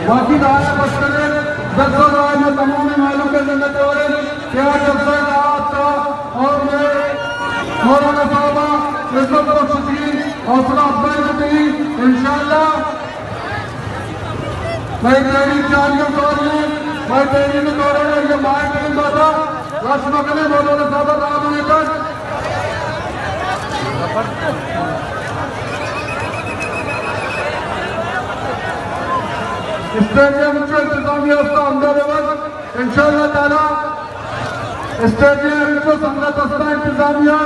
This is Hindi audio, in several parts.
बाकी दाया बचने दसों राय में तमाम मालूम के जन्नत वाले क्या जलसा आपका और मैं मौलाना साहबा इज्जत और शुक्री हौसला अफजाई होती इंशाअल्लाह मैं तेरी चालियों तोड़ने मैं तेरी में तोड़ने ये माइक नहीं बाता रस्म करें मौलाना साहबा राम लेकर स्टेडियम के इंतजामी व्यवस्था अंदर इंशाअल्लाह ताला स्टेडियम को संगत इंतजामिया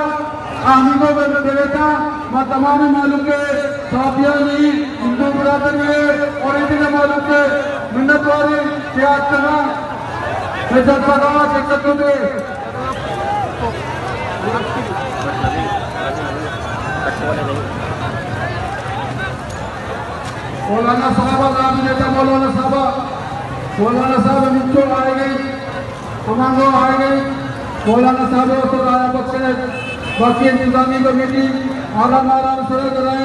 आमीनों में देगा मैं तमाम मालूम के साथियों ने हिंदू बिरादरी और इतने मालूम के मिन्नत वाले त्याग करना जलसा शिक्षकों के मौलाना साहब नाम नेता मौलाना साहब मित्रों आए गए कमांडो आए गए मौलाना साहब तो राय बच्चे बाकी इंतजामी कमेटी आराम सर राय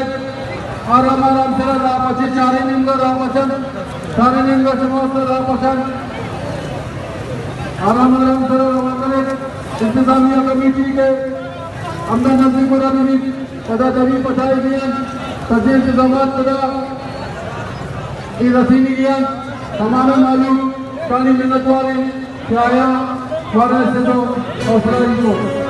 आराम सर रापची चारी निंग रामचंद चारी निंग समस्त रामचंद आराम सर इंतजामिया कमेटी के अमदा नजदीपुरा पदा दबी पछाई दिया सभी इंतजाम करा रसीनी किया हमारे मालूम पानी मिन्नत वाले क्या आया हमारे से तो हौसला